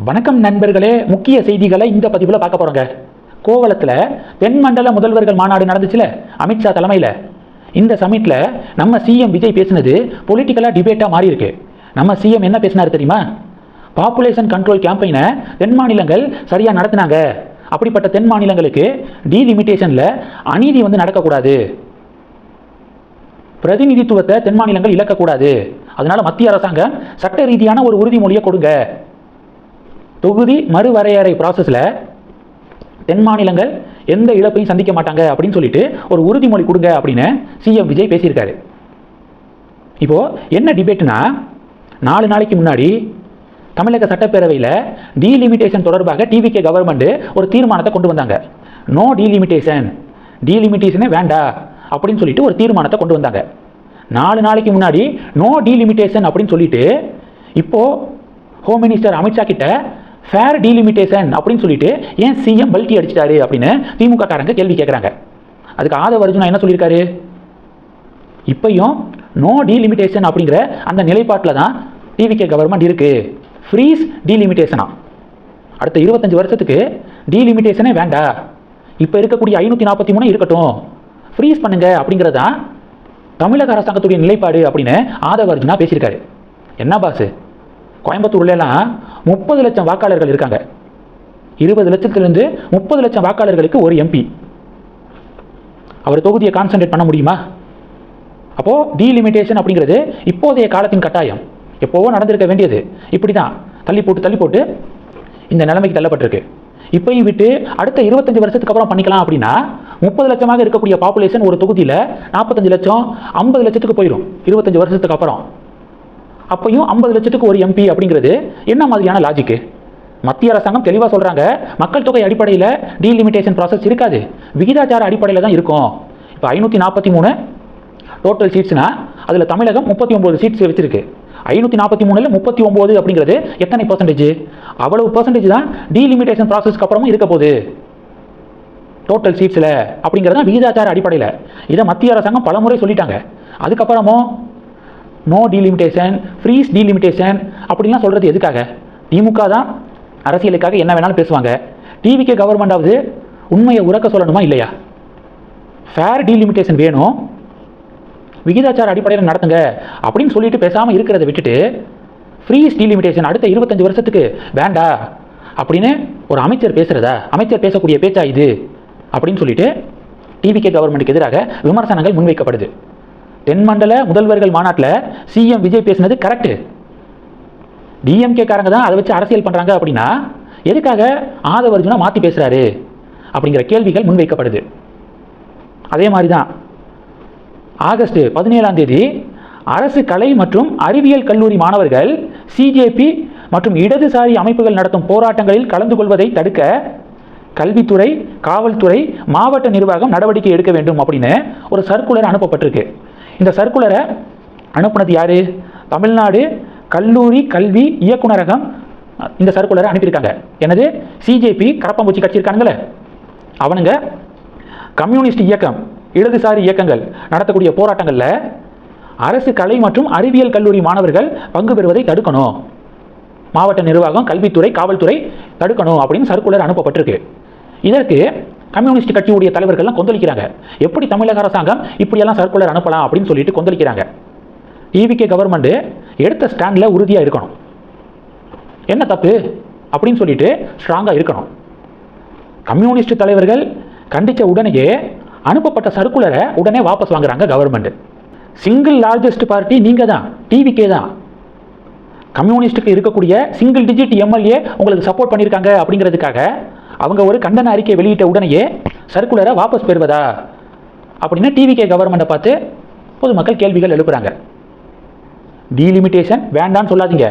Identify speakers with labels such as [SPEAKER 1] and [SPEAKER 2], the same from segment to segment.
[SPEAKER 1] வணக்கம் நண்பர்களே, முக்கிய செய்திகளை இந்த பதிவில் பார்க்க போறோங்க. கோவளத்தில் தென்மண்டல முதல்வர்கள் மாநாடு நடந்துச்சுல, அமித்ஷா தலைமையில். இந்த சமிட்ல நம்ம சிஎம் விஜய் பேசினது பொலிட்டிக்கலாக டிபேட்டாக மாறி இருக்கு. நம்ம சிஎம் என்ன பேசினார் தெரியுமா? பாப்புலேஷன் கண்ட்ரோல் கேம்பெயினை தென் மாநிலங்கள் சரியாக நடத்தினாங்க. அப்படிப்பட்ட தென் மாநிலங்களுக்கு டீலிமிட்டேஷனில் அநீதி நடக்கக்கூடாது, பிரதிநிதித்துவத்தை தென் மாநிலங்கள் இழக்கக்கூடாது. அதனால மத்திய அரசாங்கம் சட்ட ரீதியான ஒரு உறுதிமொழியை கொடுங்க. தொகுதி மறுவரையறை ப்ராசஸில் தென் மாநிலங்கள் எந்த இழப்பையும் சந்திக்க மாட்டாங்க அப்படின்னு சொல்லிட்டு ஒரு உறுதிமொழி கொடுங்க அப்படின்னு சிஎம் விஜய் பேசியிருக்காரு. இப்போ என்ன டிபேட்னா, 4 நாளைக்கு முன்னாடி தமிழக சட்டப்பேரவையில் டீலிமிட்டேஷன் தொடர்பாக டிவிகே கவர்மெண்ட் ஒரு தீர்மானத்தை கொண்டு வந்தாங்க. நோ டீலிமிட்டேஷனே வேண்டா அப்படின்னு சொல்லிட்டு ஒரு தீர்மானத்தை கொண்டு வந்தாங்க. 4 நாளைக்கு முன்னாடி நோ டீலிமிட்டேஷன் அப்படின்னு சொல்லிட்டு இப்போ ஹோம் மினிஸ்டர் அமித்ஷா கிட்ட ஃபேர் டீலிமிட்டேஷன் அப்படின்னு சொல்லிட்டு ஏன் சிஎம் பல்ட்டி அடிச்சிட்டாரு அப்படின்னு திமுக காரங்க கேள்வி கேட்குறாங்க. அதுக்கு ஆதவ அர்ஜுனா என்ன சொல்லியிருக்காரு? இப்பையும் நோ டீலிமிட்டேஷன் அப்படிங்கிற அந்த நிலைப்பாட்டில் தான் டிவிகே கவர்மெண்ட் இருக்கு. ஃப்ரீஸ் டீலிமிட்டேஷனா, அடுத்த 25 வருஷத்துக்கு டீலிமிட்டேஷனே வேண்டாம், இப்போ இருக்கக்கூடிய 543 இருக்கட்டும், ஃப்ரீஸ் பண்ணுங்க அப்படிங்கிறது தான் தமிழக அரசாங்கத்துடைய நிலைப்பாடு அப்படின்னு ஆதவ அர்ஜுனா பேசியிருக்காரு. என்ன பாஸ், கோயம்புத்தூர்லாம் 30 லட்சம் வாக்காளர்கள் இருக்காங்க. 20 லட்சத்திலிருந்து 30 லட்சம் வாக்காளர்களுக்கு ஒரு எம்பி. அவர் தொகுதியை கான்சன்ட்ரேட் பண்ண முடியுமா? அப்போ டீலிமிட்டேஷன் அப்படிங்கிறது இப்போதைய காலத்தின் கட்டாயம், எப்போவோ நடந்திருக்க வேண்டியது. இப்படி தான் தள்ளி போட்டு இந்த நிலைமைக்கு தள்ளப்பட்டிருக்கு. இப்பையும் விட்டு அடுத்த 25 வருஷத்துக்கு அப்புறம் பண்ணிக்கலாம் அப்படின்னா 30 லட்சமாக இருக்கக்கூடிய பாப்புலேஷன் ஒரு தொகுதியில் 45 லட்சம் 50 லட்சத்துக்கு போயிடும் 25 வருஷத்துக்கு அப்புறம். அப்பையும் 50 லட்சத்துக்கு ஒரு எம்பி அப்படிங்கிறது என்ன மாதிரியான லாஜிக்கு? மத்திய அரசாங்கம் தெளிவாக சொல்கிறாங்க, மக்கள் தொகை அடிப்படையில் டீலிமிட்டேஷன் ப்ராசஸ் இருக்காது, விகிதாச்சார அடிப்படையில் தான் இருக்கும். இப்போ 543 டோட்டல் சீட்ஸ்னா அதில் தமிழகம் 39 சீட்ஸ் வச்சிருக்கு. 543ல் 39 அப்படிங்கிறது எத்தனை பர்சன்டேஜ்? அவ்வளவு பர்சன்டேஜ் தான் டீலிமிட்டேஷன் ப்ராசஸ்க்கு அப்புறமும் இருக்க போகுது டோட்டல் சீட்ஸில் அப்படிங்கிறது விகிதாச்சார அடிப்படையில். இதை மத்திய அரசாங்கம் பலமுறை சொல்லிட்டாங்க. அதுக்கப்புறமும் நோ டீலிமிட்டேஷன், ஃப்ரீஸ் டீலிமிட்டேஷன் அப்படின்லாம் சொல்கிறது எதுக்காக? திமுக தான் அரசியலுக்காக என்ன வேணாலும் பேசுவாங்க. டிவிகே கவர்மெண்டாவது உண்மையை உறக்க சொல்லணுமா இல்லையா? ஃபேர் டீலிமிட்டேஷன் வேணும், விகிதாச்சார அடிப்படையில் நடத்துங்க அப்படின்னு சொல்லிட்டு பேசாமல் இருக்கிறத விட்டுட்டு ஃப்ரீஸ் டீலிமிட்டேஷன் அடுத்த 25 வருஷத்துக்கு வேண்டா அப்படின்னு ஒரு அமைச்சர் பேசுகிறதா? அமைச்சர் பேசக்கூடிய பேச்சா இது அப்படின்னு சொல்லிட்டு டிவிகே கவர்மெண்ட்டுக்கு எதிராக விமர்சனங்கள் முன்வைக்கப்படுது. தென்மண்டல முதல்வர்கள் மாநாட்டில் சிஎம் விஜய் பேசினது கரெக்டு. டிஎம்கே காரங்க தான் அதை வச்சு அரசியல் பண்ணுறாங்க அப்படின்னா எதுக்காக ஆதவ அர்ஜுனா மாற்றி பேசுகிறாரு அப்படிங்கிற கேள்விகள் முன்வைக்கப்படுது. அதே மாதிரி தான் ஆகஸ்ட் 17ஆம் தேதி அரசு கலை மற்றும் அறிவியல் கல்லூரி மாணவர்கள் சிஜேபி மற்றும் இடதுசாரி அமைப்புகள் நடத்தும் போராட்டங்களில் கலந்து கொள்வதை தடுக்க கல்வித்துறை, காவல்துறை, மாவட்ட நிர்வாகம் நடவடிக்கை எடுக்க வேண்டும் அப்படின்னு ஒரு சர்க்குலர் அனுப்பப்பட்டிருக்கு. இந்த சர்க்குலரை அனுப்புனது யாரு? தமிழ்நாடு கல்லூரி கல்வி இயக்குநரகம் இந்த சர்க்குலரை அனுப்பியிருக்காங்க. எனது சிஜேபி கரப்பாம்பூச்சி கட்சி இருக்கானுங்களே அவனுங்க கம்யூனிஸ்ட் இயக்கம், இடதுசாரி இயக்கங்கள் நடத்தக்கூடிய போராட்டங்களில் அரசு கலை மற்றும் அறிவியல் கல்லூரி மாணவர்கள் பங்கு பெறுவதை தடுக்கணும், மாவட்ட நிர்வாகம், கல்வித்துறை, காவல்துறை தடுக்கணும் அப்படின்னு சர்க்குலர் அனுப்பப்பட்டிருக்கு. இதற்கு கம்யூனிஸ்ட் கட்சியுடைய தலைவர்கள்லாம் கொந்தளிக்கிறாங்க. எப்படி தமிழக அரசாங்கம் இப்படியெல்லாம் சர்க்குலர் அனுப்பலாம் அப்படின்னு சொல்லிட்டு கொந்தளிக்கிறாங்க. டிவிகே கவர்மெண்ட் எடுத்த ஸ்டாண்டில் உறுதியாக இருக்கணும், என்ன தப்பு அப்படின்னு சொல்லிட்டு ஸ்ட்ராங்காக இருக்கணும். கம்யூனிஸ்ட் தலைவர்கள் கண்டித்த உடனேயே அனுப்பப்பட்ட சர்க்குலரை உடனே வாபஸ் வாங்குறாங்க கவர்மெண்ட். சிங்கிள் லார்ஜஸ்ட் பார்ட்டி நீங்கள் தான், டிவிகே தான். கம்யூனிஸ்டுக்கு இருக்கக்கூடிய சிங்கிள் டிஜிட் எம்எல்ஏ உங்களுக்கு சப்போர்ட் பண்ணியிருக்காங்க அப்படிங்கிறதுக்காக அவங்க ஒரு கண்டன அறிக்கை வெளியிட்ட உடனேயே சர்க்குலரை வாபஸ் பெறுவதா அப்படின்னு டிவிகே கவர்மெண்ட்டை பார்த்து பொதுமக்கள் கேள்விகள் எழுப்புறாங்க. டீலிமிட்டேஷன் வேண்டான்னு சொல்லாதீங்க,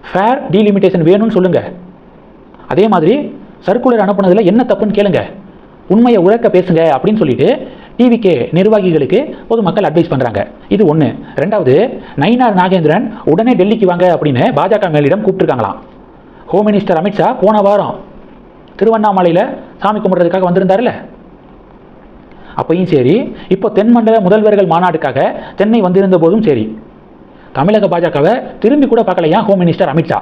[SPEAKER 1] ஃபேர் டீலிமிட்டேஷன் வேணும்னு சொல்லுங்க. அதே மாதிரி சர்க்குலர் அனுப்புனதில் என்ன தப்புன்னு கேளுங்க, உண்மையை உறக்க பேசுங்க அப்படின்னு சொல்லிட்டு டிவிகே நிர்வாகிகளுக்கு பொதுமக்கள் அட்வைஸ் பண்ணுறாங்க. இது ஒன்று. ரெண்டாவது, நயினார் நாகேந்திரன் உடனே டெல்லிக்கு வாங்க அப்படின்னு பாஜக மேலிடம் கூப்பிட்டுருக்காங்களாம். ஹோம் மினிஸ்டர் அமித்ஷா போன வாரம் திருவண்ணாமலையில் சாமி கும்பிட்றதுக்காக வந்திருந்தார்ல, அப்பையும் சரி, இப்போ தென்மண்டல முதல்வர்கள் மாநாட்டுக்காக சென்னை வந்திருந்த போதும் சரி, தமிழக பாஜகவை திரும்பி கூட பார்க்கலையா ஹோம் மினிஸ்டர் அமித்ஷா.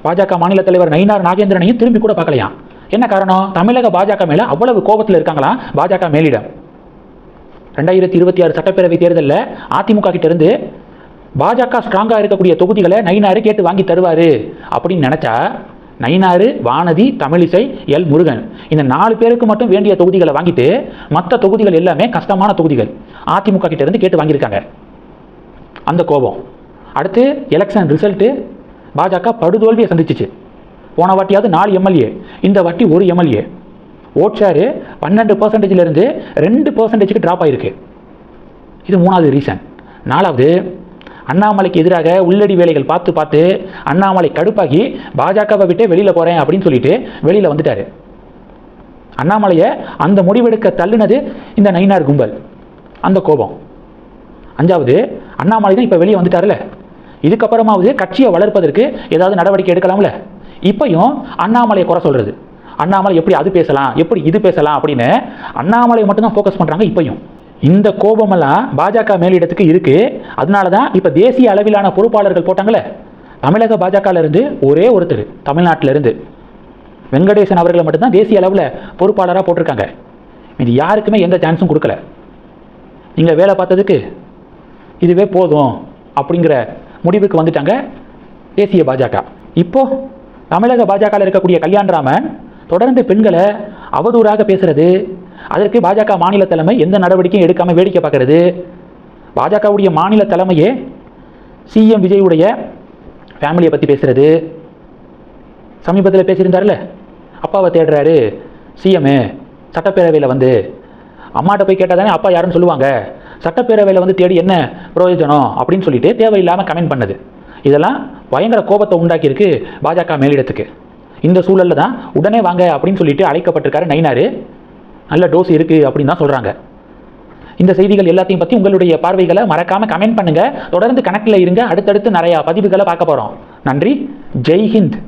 [SPEAKER 1] பாஜக மாநில தலைவர் நயினார் நாகேந்திரனையும் திரும்பி கூட பார்க்கலையாம். என்ன காரணம்? தமிழக பாஜக மேல அவ்வளவு கோபத்தில் இருக்காங்களா பாஜக மேலிடம். 2026 சட்டப்பேரவை தேர்தலில் அதிமுக கிட்ட இருந்து பாஜக ஸ்ட்ராங்கா இருக்கக்கூடிய தொகுதிகளை நயினாரு கேட்டு வாங்கி தருவாரு அப்படின்னு நினைச்சா, நயினாரு, வானதி, தமிழிசை, எல் முருகன் இந்த 4 பேருக்கு மட்டும் வேண்டிய தொகுதிகளை வாங்கிட்டு மற்ற தொகுதிகள் எல்லாமே கஷ்டமான தொகுதிகள் அதிமுக கிட்ட இருந்து கேட்டு வாங்கியிருக்காங்க. அந்த கோபம். அடுத்து எலெக்ஷன் ரிசல்ட்டு பாஜக படுதோல்வியை சந்திச்சிச்சு. போன வாட்டியாவது 4 எம்எல்ஏ, இந்த வாட்டி 1 எம்எல்ஏ. ஓட் ஷேரு 12% 2% ட்ராப் ஆயிருக்கு. இது 3வது ரீசன். 4வது, அண்ணாமலைக்கு எதிராக உள்ளடி வேலைகள் பார்த்து அண்ணாமலை கடுப்பாகி பாஜகவை விட்டு வெளியில் போகிறேன் அப்படின்னு சொல்லிட்டு வெளியில் வந்துட்டாரு. அண்ணாமலையை அந்த முடிவெடுக்க தள்ளுனது இந்த நயினார் கும்பல். அந்த கோபம். 5வது, அண்ணாமலை தான் இப்போ வெளியே வந்துட்டார்ல, இதுக்கப்புறமாவது கட்சியை வளர்ப்பதற்கு ஏதாவது நடவடிக்கை எடுக்கலாம்ல. இப்பையும் அண்ணாமலையை குறை சொல்கிறது, அண்ணாமலை எப்படி அது பேசலாம், எப்படி இது பேசலாம் அப்படின்னு அண்ணாமலையை மட்டும்தான் ஃபோக்கஸ் பண்ணுறாங்க. இப்பையும் இந்த கோபமெல்லாம் பாஜக மேலிடத்துக்கு இருக்கு. அதனால தான் இப்போ தேசிய அளவிலான பொறுப்பாளர்கள் போட்டாங்களே, தமிழக பாஜகலேருந்து ஒரே ஒருத்தர் தமிழ்நாட்டிலிருந்து வெங்கடேசன் அவர்களை மட்டும்தான் தேசிய அளவில் பொறுப்பாளராக போட்டிருக்காங்க. இது யாருக்குமே எந்த சான்ஸும் கொடுக்கல. நீங்கள் வேலை பார்த்ததுக்கு இதுவே போதும் அப்படிங்கிற முடிவுக்கு வந்துட்டாங்க தேசிய பாஜக. இப்போ தமிழக பாஜகவில் இருக்கக்கூடிய கல்யாண்ராமன் தொடர்ந்து பெண்களை அவதூறாக பேசுறது, அதற்கு பாஜக மாநில தலைமை எந்த நடவடிக்கையும் எடுக்காமல் வேடிக்கை பார்க்கறது. பாஜகவுடைய மாநில தலைமையே சிஎம் விஜயுடைய ஃபேமிலியை பற்றி பேசுறது. சமீபத்தில் பேசியிருந்தார்ல, அப்பாவை தேடுறாரு சிஎம், சட்டப்பேரவையில் வந்து அம்மாட்ட போய் கேட்டால் தானே அப்பா யாருன்னு சொல்லுவாங்க, சட்டப்பேரவையில் வந்து தேடி என்ன பிரயோஜனம் அப்படின்னு சொல்லிட்டு தேவையில்லாமல் கமெண்ட் பண்ணது. இதெல்லாம் பயங்கர கோபத்தை உண்டாக்கியிருக்கு பாஜக மேலிடத்துக்கு. இந்த சூழலில் தான் உடனே வாங்க அப்படின்னு சொல்லிட்டு அழைக்கப்பட்டிருக்காரு நயினார். நல்ல டோஸ் இருக்குது அப்படின்னு தான் சொல்கிறாங்க. இந்த செய்திகள் எல்லாத்தையும் பற்றி உங்களுடைய பார்வைகளை மறக்காமல் கமெண்ட் பண்ணுங்கள். தொடர்ந்து கணக்கில் இருங்க. அடுத்தடுத்து நிறையா பதிவுகளை பார்க்க போகிறோம். நன்றி. ஜெய் ஹிந்த்.